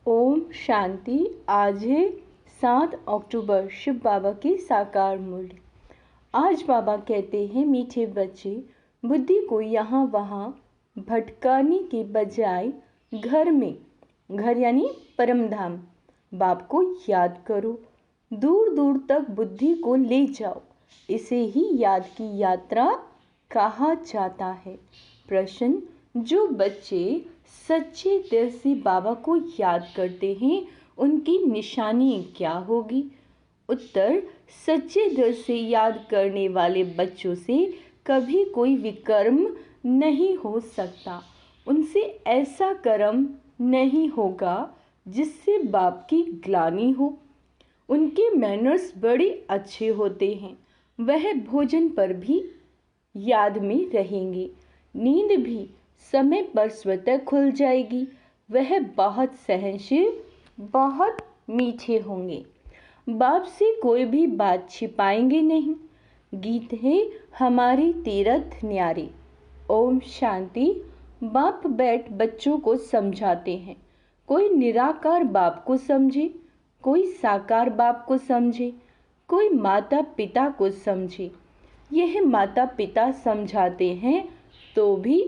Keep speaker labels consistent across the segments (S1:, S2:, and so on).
S1: ओम शांति। आज है 7 अक्टूबर, शिव बाबा की साकार मूर्ति। आज बाबा कहते हैं, मीठे बच्चे, बुद्धि को यहाँ वहाँ भटकाने के बजाय घर में, घर यानी परम धाम, बाप को याद करो। दूर दूर तक बुद्धि को ले जाओ। इसे ही याद की यात्रा कहा जाता है। प्रश्न: जो बच्चे सच्चे दिल से बाबा को याद करते हैं, उनकी निशानी क्या होगी? उत्तर: सच्चे दिल से याद करने वाले बच्चों से कभी कोई विकर्म नहीं हो सकता। उनसे ऐसा कर्म नहीं होगा जिससे बाप की ग्लानि हो। उनके मैनर्स बड़े अच्छे होते हैं। वह भोजन पर भी याद में रहेंगे। नींद भी समय पर स्वतः खुल जाएगी। वह बहुत सहनशील, बहुत मीठे होंगे। बाप से कोई भी बात छिपाएंगे नहीं। गीत है हमारी तीरथ न्यारी। ओम शांति। बाप बैठ बच्चों को समझाते हैं। कोई निराकार बाप को समझे, कोई साकार बाप को समझे, कोई माता पिता को समझे। यह माता पिता समझाते हैं तो भी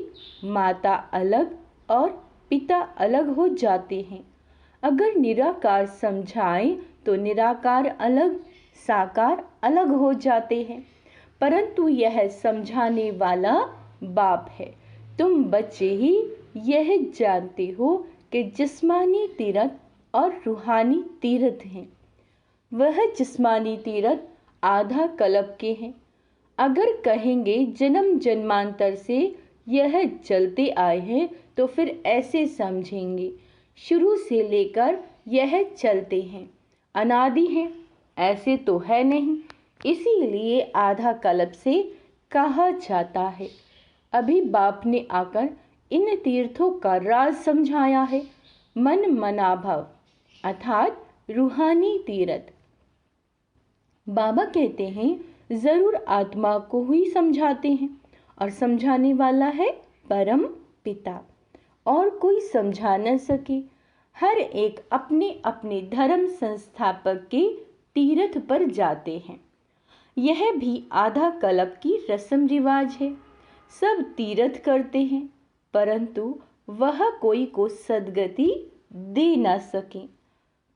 S1: माता अलग और पिता अलग हो जाते हैं। अगर निराकार समझाएं तो निराकार अलग, साकार अलग हो जाते हैं। परंतु यह समझाने वाला बाप है। तुम बच्चे ही यह जानते हो कि जिस्मानी तीरथ और रूहानी तीरथ हैं। वह जिस्मानी तीरथ आधा कल्प के हैं। अगर कहेंगे जन्म जन्मांतर से यह चलते आए हैं तो फिर ऐसे समझेंगे, शुरू से लेकर यह चलते हैं, अनादि हैं। ऐसे तो है नहीं, इसीलिए आधा कल्प से कहा जाता है। अभी बाप ने आकर इन तीर्थों का राज समझाया है। मन मनाभव अर्थात रूहानी तीर्थ। बाबा कहते हैं जरूर आत्मा को ही समझाते हैं और समझाने वाला है परम पिता, और कोई समझा न सके। हर एक अपने अपने धर्म संस्थापक के तीर्थ पर जाते हैं। यह भी आधा कल्प की रस्म रिवाज है। सब तीर्थ करते हैं, परंतु वह कोई को सदगति दे न सके।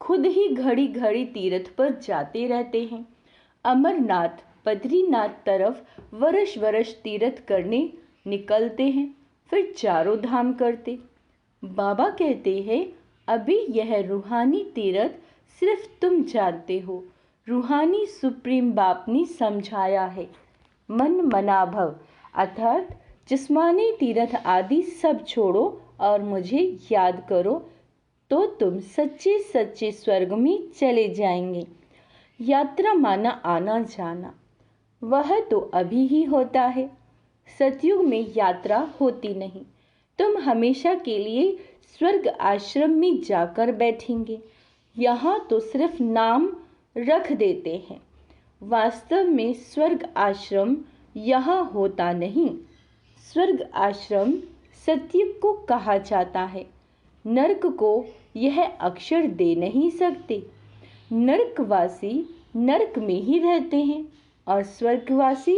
S1: खुद ही घड़ी घड़ी तीर्थ पर जाते रहते हैं। अमरनाथ, बद्रीनाथ तरफ वर्ष वर्ष तीर्थ करने निकलते हैं, फिर चारों धाम करते। बाबा कहते हैं अभी यह रूहानी तीर्थ सिर्फ तुम जानते हो। रूहानी सुप्रीम बाप ने समझाया है। मन मनाभव अर्थात जिस्मानी तीर्थ आदि सब छोड़ो और मुझे याद करो तो तुम सच्चे सच्चे स्वर्ग में चले जाएंगे। यात्रा माना आना जाना, वह तो अभी ही होता है। सतयुग में यात्रा होती नहीं। तुम हमेशा के लिए स्वर्ग आश्रम में जाकर बैठेंगे। यहाँ तो सिर्फ नाम रख देते हैं। वास्तव में स्वर्ग आश्रम यहाँ होता नहीं। स्वर्ग आश्रम सतयुग को कहा जाता है। नरक को यह अक्षर दे नहीं सकते। नरकवासी नरक में ही रहते हैं और स्वर्गवासी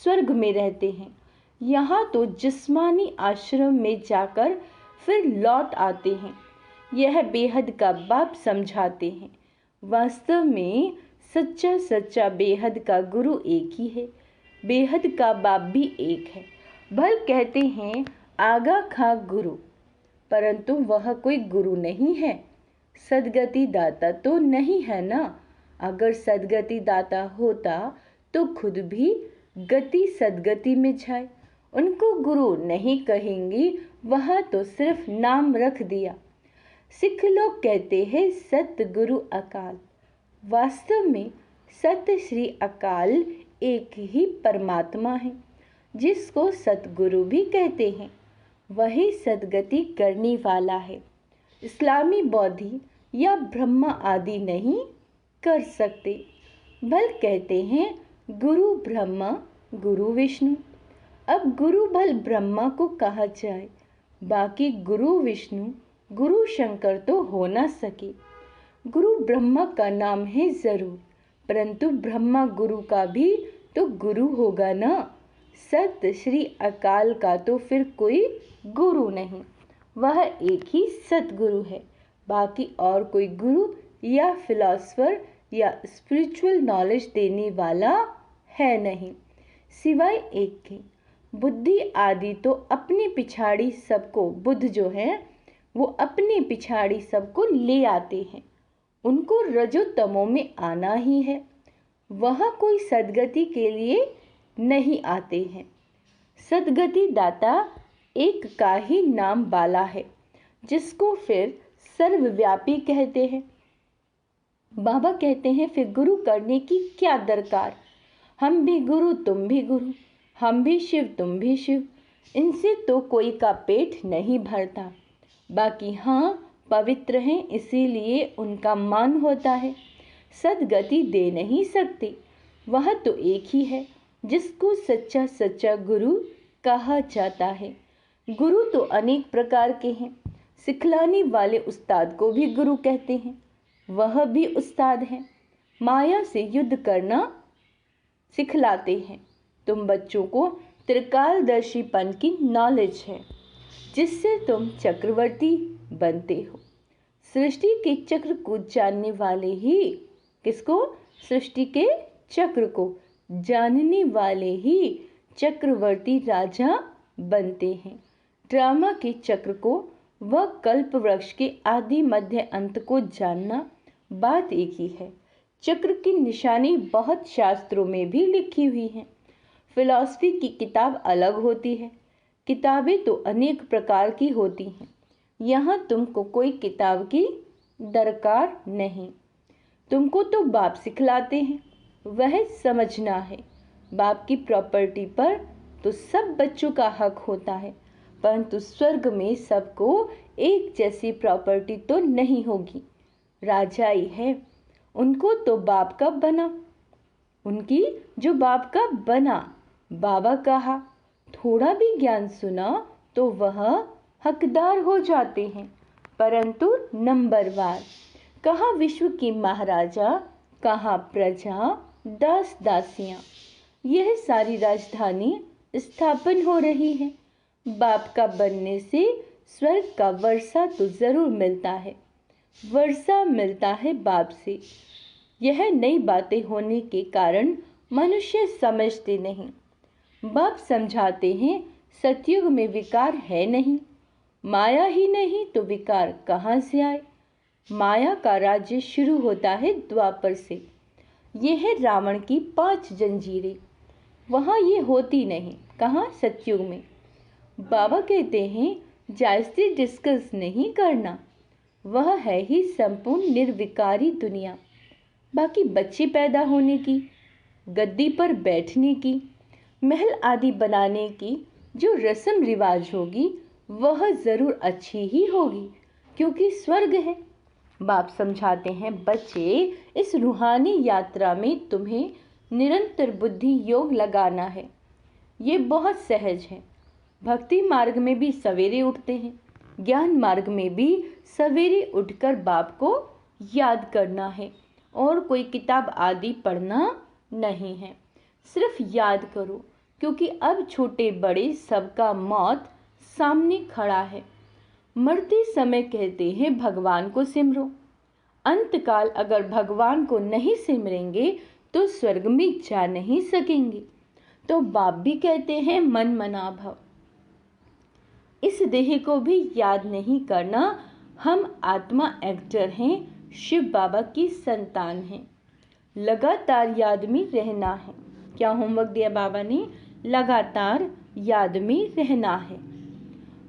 S1: स्वर्ग में रहते हैं। यहाँ तो जिस्मानी आश्रम में जाकर फिर लौट आते हैं। यह बेहद का बाप समझाते हैं। वास्तव में सच्चा सच्चा बेहद का गुरु एक ही है। बेहद का बाप भी एक है। भल कहते हैं आगा खा गुरु, परंतु वह कोई गुरु नहीं है। सदगति दाता तो नहीं है ना। अगर सदगति दाता होता तो खुद भी गति सदगति में जाए। उनको गुरु नहीं कहेंगे, वहाँ तो सिर्फ नाम रख दिया। सिख लोग कहते हैं सतगुरु अकाल। वास्तव में सत श्री अकाल एक ही परमात्मा है, जिसको सतगुरु भी कहते हैं। वही सदगति करने वाला है। इस्लामी बौद्धि या ब्रह्मा आदि नहीं कर सकते। भल कहते हैं गुरु ब्रह्मा गुरु विष्णु। अब गुरु भल ब्रह्मा को कहा जाए, बाकी गुरु विष्णु गुरु शंकर तो हो ना सके। गुरु ब्रह्मा का नाम है जरूर, परंतु ब्रह्मा गुरु का भी तो गुरु होगा ना। सत श्री अकाल का तो फिर कोई गुरु नहीं, वह एक ही सतगुरु है। बाकी और कोई गुरु या फिलॉसफर या स्पिरिचुअल नॉलेज देने वाला है नहीं, सिवाय एक के। बुद्धि आदि तो अपनी पिछाड़ी सबको, बुद्ध जो है वो अपनी पिछाड़ी सबको ले आते हैं। उनको रजो तमो में आना ही है, वह कोई सदगति के लिए नहीं आते हैं। सदगति दाता एक का ही नाम वाला है, जिसको फिर सर्वव्यापी कहते हैं। बाबा कहते हैं फिर गुरु करने की क्या दरकार, हम भी गुरु तुम भी गुरु, हम भी शिव तुम भी शिव, इनसे तो कोई का पेट नहीं भरता। बाकी हाँ पवित्र हैं इसीलिए उनका मान होता है। सदगति दे नहीं सकते, वह तो एक ही है जिसको सच्चा सच्चा गुरु कहा जाता है। गुरु तो अनेक प्रकार के हैं, सिखलाने वाले उस्ताद को भी गुरु कहते हैं, वह भी उस्ताद हैं। माया से युद्ध करना सिखलाते हैं। तुम बच्चों को त्रिकालदर्शीपन की नॉलेज है, जिससे तुम चक्रवर्ती बनते हो। सृष्टि के चक्र को जानने वाले ही, किसको? सृष्टि के चक्र को जानने वाले ही चक्रवर्ती राजा बनते हैं। ड्रामा के चक्र को व कल्प वृक्ष के आदि मध्य अंत को जानना बात एक ही है। चक्र की निशानी बहुत शास्त्रों में भी लिखी हुई है। फिलॉसफी की किताब अलग होती है, किताबें तो अनेक प्रकार की होती हैं। यहाँ तुमको कोई किताब की दरकार नहीं, तुमको तो बाप सिखलाते हैं, वह समझना है। बाप की प्रॉपर्टी पर तो सब बच्चों का हक होता है, परंतु स्वर्ग में सबको एक जैसी प्रॉपर्टी तो नहीं होगी। राजाई है, उनको तो बाप का बना, उनकी जो बाप का बना। बाबा कहा थोड़ा भी ज्ञान सुना तो वह हकदार हो जाते हैं, परंतु नंबरवार। कहाँ विश्व की महाराजा, कहाँ प्रजा, दास दासियाँ, यह सारी राजधानी स्थापन हो रही है। बाप का बनने से स्वर्ग का वर्षा तो जरूर मिलता है, वर्षा मिलता है बाप से। यह नई बातें होने के कारण मनुष्य समझते नहीं। बाप समझाते हैं सतयुग में विकार है नहीं, माया ही नहीं तो विकार कहाँ से आए। माया का राज्य शुरू होता है द्वापर से। यह है रावण की 5 जंजीरें, वहाँ ये होती नहीं, कहाँ? सतयुग में। बाबा कहते हैं जायज़ी डिस्कस नहीं करना, वह है ही संपूर्ण निर्विकारी दुनिया। बाकी बच्चे पैदा होने की, गद्दी पर बैठने की, महल आदि बनाने की जो रस्म रिवाज होगी वह ज़रूर अच्छी ही होगी, क्योंकि स्वर्ग है। बाप समझाते हैं बच्चे, इस रूहानी यात्रा में तुम्हें निरंतर बुद्धि योग लगाना है। ये बहुत सहज है। भक्ति मार्ग में भी सवेरे उठते हैं, ज्ञान मार्ग में भी सवेरे उठकर बाप को याद करना है, और कोई किताब आदि पढ़ना नहीं है। सिर्फ याद करो, क्योंकि अब छोटे बड़े सबका मौत सामने खड़ा है। मरते समय कहते हैं भगवान को सिमरो। अंतकाल अगर भगवान को नहीं सिमरेंगे तो स्वर्ग में जा नहीं सकेंगे। तो बाप भी कहते हैं मन मना भव। इस देह को भी याद नहीं करना। हम आत्मा एक्टर हैं, शिव बाबा की संतान हैं। लगातार याद में रहना है। क्या होमवर्क दिया बाबा ने? लगातार याद में रहना है।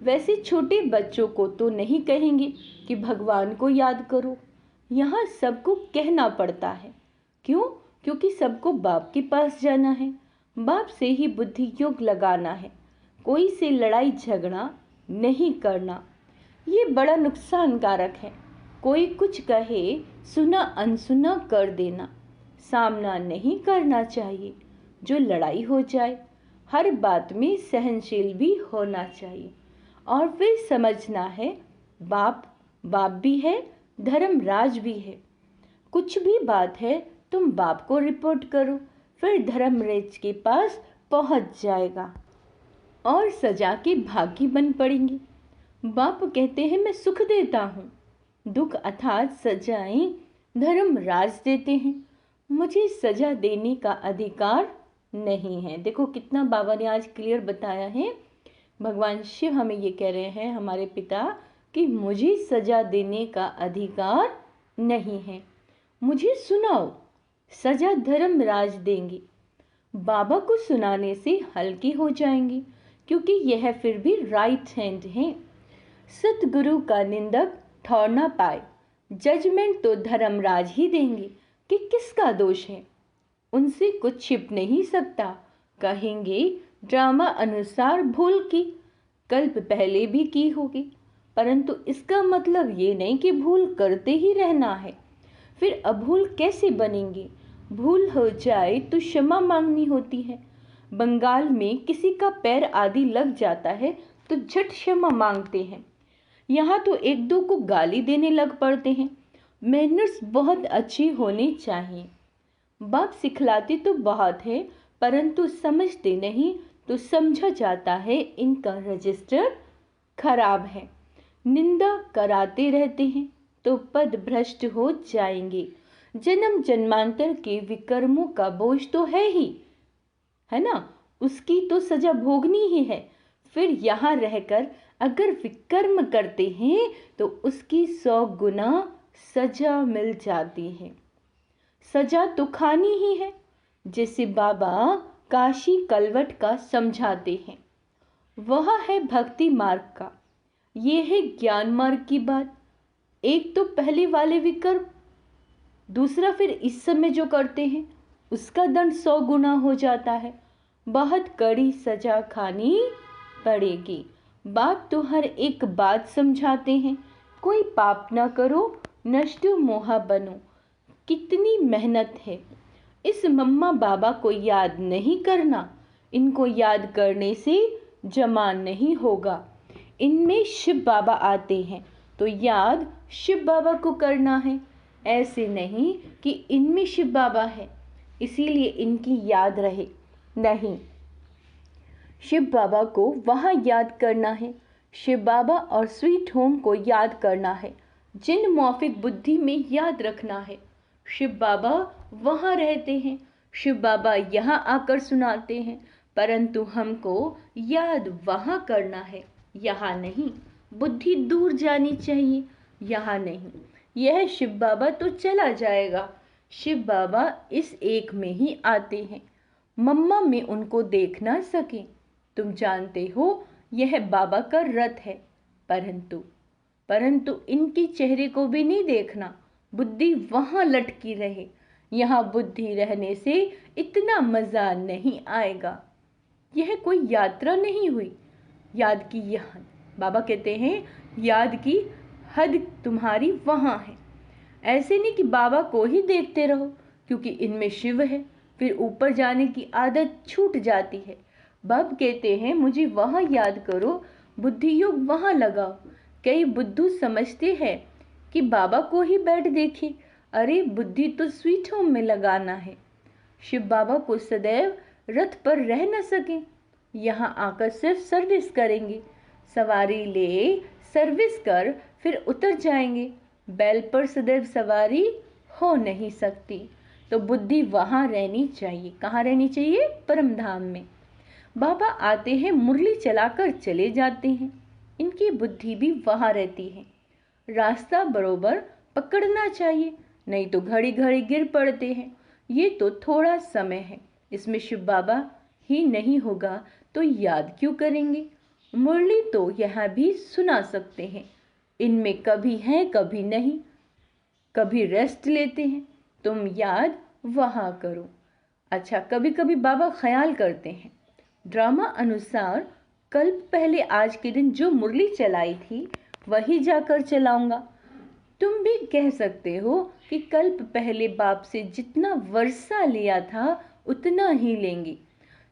S1: वैसे छोटे बच्चों को तो नहीं कहेंगे कि भगवान को याद करो, यहाँ सबको कहना पड़ता है। क्यों? क्योंकि सबको बाप के पास जाना है, बाप से ही बुद्धि योग लगाना है। कोई से लड़ाई झगड़ा नहीं करना, ये बड़ा नुकसानकारक है। कोई कुछ कहे सुना अनसुना कर देना, सामना नहीं करना चाहिए। जो लड़ाई हो जाए, हर बात में सहनशील भी होना चाहिए। और फिर समझना है बाप बाप भी है, धर्मराज भी है। कुछ भी बात है तुम बाप को रिपोर्ट करो, फिर धर्मराज के पास पहुंच जाएगा और सजा के भागी बन पड़ेंगे। बाप कहते हैं मैं सुख देता हूँ, दुख अर्थात सजाएं धर्मराज देते हैं, मुझे सजा देने का अधिकार नहीं है। देखो कितना बाबा ने आज क्लियर बताया है। भगवान शिव हमें ये कह रहे हैं, हमारे पिता, कि मुझे सजा देने का अधिकार नहीं है, मुझे सुनाओ, सजा धर्मराज देंगे। बाबा को सुनाने से हल्के हो जाएंगे, क्योंकि यह फिर भी राइट हैंड है। सतगुरु का निंदक ठौर ना पाए, जजमेंट तो धर्मराज ही देंगे कि किसका दोष है, उनसे कुछ छिप नहीं सकता। कहेंगे ड्रामा अनुसार भूल की, कल्प पहले भी की होगी, परंतु इसका मतलब ये नहीं कि भूल करते ही रहना है। फिर अभूल कैसे बनेंगे? भूल हो जाए तो क्षमा मांगनी होती है। बंगाल में किसी का पैर आदि लग जाता है तो झट क्षमा मांगते हैं, यहाँ तो एक दो को गाली देने लग पड़ते हैं। मैनर्स बहुत अच्छी होनी चाहिए। बाप सिखलाते तो बहुत है, परंतु समझते नहीं तो समझा जाता है इनका रजिस्टर खराब है। निंदा कराते रहते हैं तो पद भ्रष्ट हो जाएंगे। जन्म जन्मांतर के विकर्मों का बोझ तो है ही, है ना, उसकी तो सजा भोगनी ही है। फिर यहाँ रहकर अगर विकर्म करते हैं तो उसकी 100 गुना सजा मिल जाती है। सजा तो खानी ही है, जैसे बाबा काशी कलवट का समझाते हैं। वह है भक्ति मार्ग का, ये है ज्ञान मार्ग की बात। एक तो पहले वाले विकर्म, दूसरा फिर इस समय जो करते हैं उसका दंड 100 गुना हो जाता है। बहुत कड़ी सजा खानी पड़ेगी। बाप तो हर एक बात समझाते हैं, कोई पाप ना करो, नष्ट मोहा बनो। कितनी मेहनत है। इस मम्मा बाबा को याद नहीं करना, इनको याद करने से जमा नहीं होगा। इनमें शिव बाबा आते हैं तो याद शिव बाबा को करना है, ऐसे नहीं कि इनमें शिव बाबा है इसीलिए इनकी याद रहे। नहीं, शिव बाबा को वहाँ याद करना है, शिव बाबा और स्वीट होम को याद करना है, जिन मौफिक बुद्धि में याद रखना है। शिव बाबा वहाँ रहते हैं, शिव बाबा यहाँ आकर सुनाते हैं, परंतु हमको याद वहाँ करना है, यहाँ नहीं। बुद्धि दूर जानी चाहिए, यहाँ नहीं। यह शिव बाबा तो चला जाएगा, शिव बाबा इस एक में ही आते हैं। मम्मा में उनको देख ना सके, तुम जानते हो यह बाबा का रथ है, परंतु इनके चेहरे को भी नहीं देखना, बुद्धि वहाँ लटकी रहे। यहाँ बुद्धि रहने से इतना मज़ा नहीं आएगा। यह कोई यात्रा नहीं हुई, याद की यहाँ बाबा कहते हैं याद की हद तुम्हारी वहाँ है। ऐसे नहीं कि बाबा को ही देखते रहो क्योंकि इनमें शिव है, फिर ऊपर जाने की आदत छूट जाती है। बाप कहते हैं मुझे वहाँ याद करो, बुद्धि योग वहाँ लगाओ। कई बुद्धू समझते हैं कि बाबा को ही बैठ देखे, अरे बुद्धि तो स्वीट होम में लगाना है। शिव बाबा को सदैव रथ पर रह न सके, यहाँ आकर सिर्फ सर्विस करेंगे। सवारी ले सर्विस कर फिर उतर जाएंगे। बैल पर सदैव सवारी हो नहीं सकती, तो बुद्धि वहाँ रहनी चाहिए। कहाँ रहनी चाहिए? परम धाम में। बाबा आते हैं, मुरली चलाकर चले जाते हैं, इनकी बुद्धि भी वहाँ रहती है। रास्ता बरोबर पकड़ना चाहिए, नहीं तो घड़ी घड़ी गिर पड़ते हैं। ये तो थोड़ा समय है, इसमें शिव बाबा ही नहीं होगा तो याद क्यों करेंगे? मुरली तो यहाँ भी सुना सकते हैं, इनमें कभी हैं कभी नहीं, कभी रेस्ट लेते हैं। तुम याद वहाँ करो। अच्छा, कभी कभी बाबा ख्याल करते हैं, ड्रामा अनुसार कल पहले आज के दिन जो मुरली चलाई थी वही जाकर चलाऊंगा। तुम भी कह सकते हो कि कल्प पहले बाप से जितना वर्षा लिया था उतना ही लेंगे।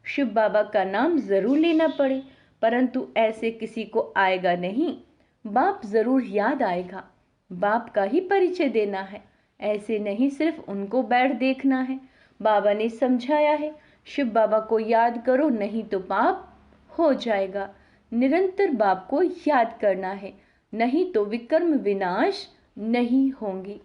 S1: शिव बाबा का नाम जरूर लेना पड़े, परंतु ऐसे किसी को आएगा नहीं। बाप जरूर याद आएगा, बाप का ही परिचय देना है, ऐसे नहीं सिर्फ उनको बैठ देखना है। बाबा ने समझाया है, शिव बाबा को याद करो नहीं तो पाप हो जाएगा। निरंतर बाप को याद करना है, नहीं तो विकर्म विनाश नहीं होंगे।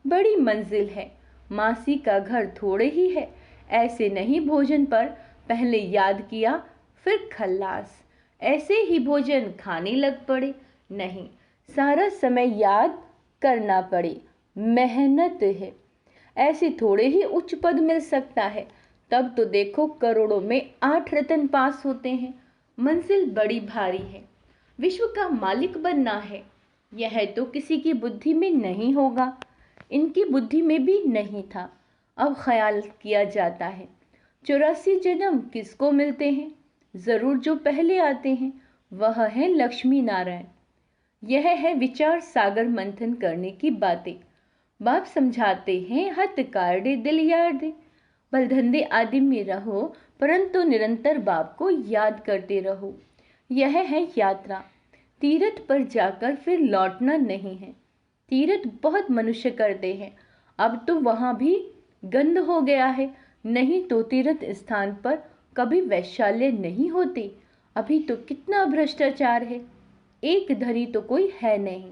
S1: बड़ी मंजिल है, मासी का घर थोड़े ही है। ऐसे नहीं भोजन पर पहले याद किया फिर खल्लास, ऐसे ही भोजन खाने लग पड़े। नहीं, सारा समय याद करना पड़े, मेहनत है। ऐसे थोड़े ही उच्च पद मिल सकता है, तब तो देखो करोड़ों में 8 रत्न पास होते हैं। मंजिल बड़ी भारी है, विश्व का मालिक बनना है, यह तो किसी की बुद्धि में नहीं होगा। इनकी बुद्धि में भी नहीं था। अब ख्याल किया जाता है 84 जन्म किसको मिलते हैं? जरूर जो पहले आते हैं, वह है लक्ष्मी नारायण। यह है विचार सागर मंथन करने की बातें। बाप समझाते हैं, हथ काटे दिल यार दे। बलधंधे आदि में रहो, परंतु निरंतर बाप को याद करते रहो। यह है यात्रा। तीर्थ पर जाकर फिर लौटना नहीं है। तीर्थ बहुत मनुष्य करते हैं, अब तो वहां भी गंद हो गया है। नहीं तो तीर्थ स्थान पर कभी वैशाल्य नहीं होते। अभी तो कितना भ्रष्टाचार है, एक धरी तो कोई है नहीं।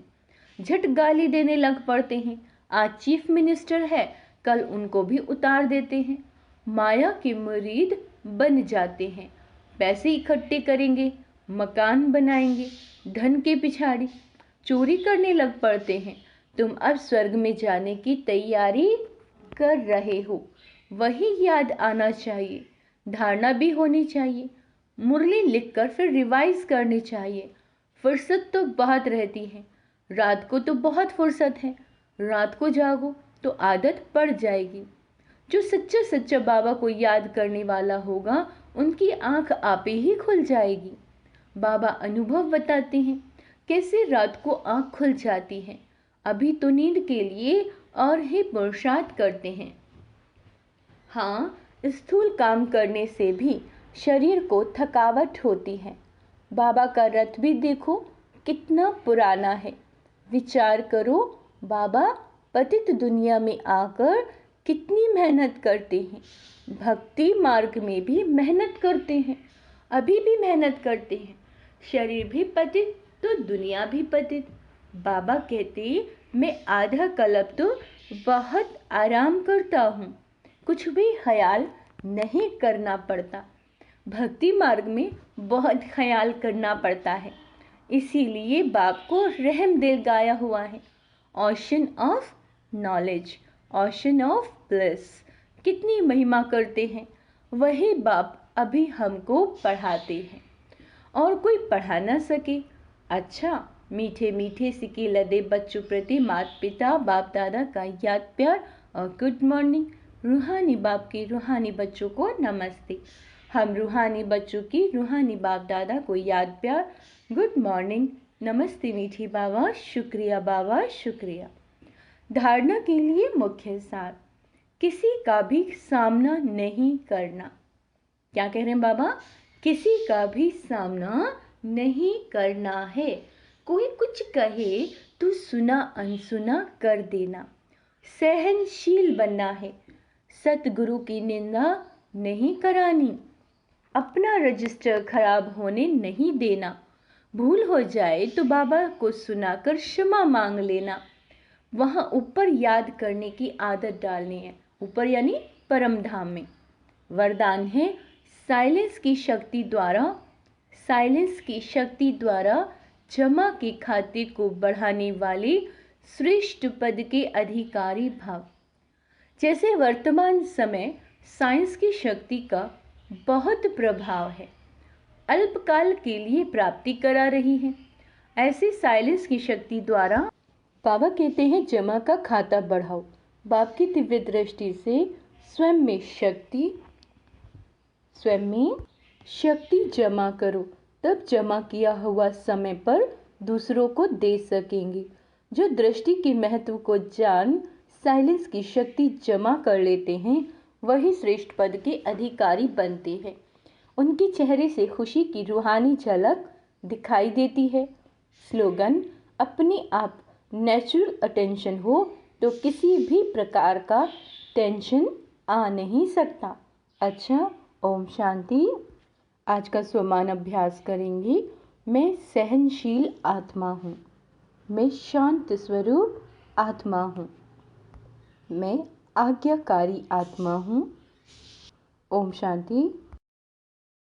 S1: झट गाली देने लग पड़ते हैं। आज चीफ मिनिस्टर है, कल उनको भी उतार देते हैं। माया के मुरीद बन जाते हैं। पैसे इकट्ठे करेंगे, मकान बनाएंगे, धन के पिछाड़ी चोरी करने लग पड़ते हैं। तुम अब स्वर्ग में जाने की तैयारी कर रहे हो, वही याद आना चाहिए। धारणा भी होनी चाहिए। मुरली लिखकर फिर रिवाइज करनी चाहिए। फुर्सत तो बहुत रहती है, रात को तो बहुत फुर्सत है। रात को जागो तो आदत पड़ जाएगी। जो सच्चा सच्चा बाबा को याद करने वाला होगा, उनकी आंख आपे ही खुल जाएगी। बाबा अनुभव बताते हैं कैसे रात को आंख खुल जाती है। अभी तो नींद के लिए और ही पुरुषार्थ करते हैं। हाँ, स्थूल काम करने से भी शरीर को थकावट होती है। बाबा का रथ भी देखो कितना पुराना है। विचार करो, बाबा पतित दुनिया में आकर कितनी मेहनत करते हैं। भक्ति मार्ग में भी मेहनत करते हैं, अभी भी मेहनत करते हैं। शरीर भी पतित तो दुनिया भी पतित। बाबा कहते, मैं आधा कल्प तो बहुत आराम करता हूँ, कुछ भी ख्याल नहीं करना पड़ता। भक्ति मार्ग में बहुत ख्याल करना पड़ता है, इसीलिए बाप को रहम दिल गाया हुआ है। Ocean of knowledge, ocean of bliss, कितनी महिमा करते हैं। वही बाप अभी हमको पढ़ाते हैं, और कोई पढ़ा ना सके। अच्छा, मीठे मीठे सिक्के लदे बच्चों प्रति माता पिता बाप दादा का याद प्यार और गुड मॉर्निंग। रूहानी बाप के रूहानी बच्चों को नमस्ते। हम रूहानी बच्चों की रूहानी बाप दादा को याद प्यार, गुड मॉर्निंग, नमस्ते मीठी बाबा, शुक्रिया बाबा, शुक्रिया। धारणा के लिए मुख्य सार, किसी का भी सामना नहीं करना। क्या कह रहे हैं बाबा? किसी का भी सामना नहीं करना है। कोई कुछ कहे तो सुना अनसुना कर देना। सहनशील बनना है, सतगुरु की निंदा नहीं करानी। अपना रजिस्टर खराब होने नहीं देना। भूल हो जाए तो बाबा को सुनाकर क्षमा मांग लेना। वहाँ ऊपर याद करने की आदत डालनी है। ऊपर यानी परम धाम में। वरदान है, साइलेंस की शक्ति द्वारा जमा के खाते को बढ़ाने वाले श्रेष्ठ पद के अधिकारी भाव। जैसे वर्तमान समय साइंस की शक्ति का बहुत प्रभाव है, अल्पकाल के लिए प्राप्ति करा रही है, ऐसे साइलेंस की शक्ति द्वारा बाबा कहते हैं जमा का खाता बढ़ाओ। बाप की दिव्य दृष्टि से स्वयं में शक्ति जमा करो, तब जमा किया हुआ समय पर दूसरों को दे सकेंगे। जो दृष्टि के महत्व को जान साइलेंस की शक्ति जमा कर लेते हैं, वही श्रेष्ठ पद के अधिकारी बनते हैं। उनके चेहरे से खुशी की रूहानी झलक दिखाई देती है। स्लोगन, अपने आप नेचुरल अटेंशन हो तो किसी भी प्रकार का टेंशन आ नहीं सकता। अच्छा, ओम शांति। आज का स्वमान अभ्यास करेंगे। मैं सहनशील आत्मा हूँ। मैं शांत स्वरूप आत्मा हूँ। मैं आज्ञाकारी आत्मा हूँ। ओम शांति।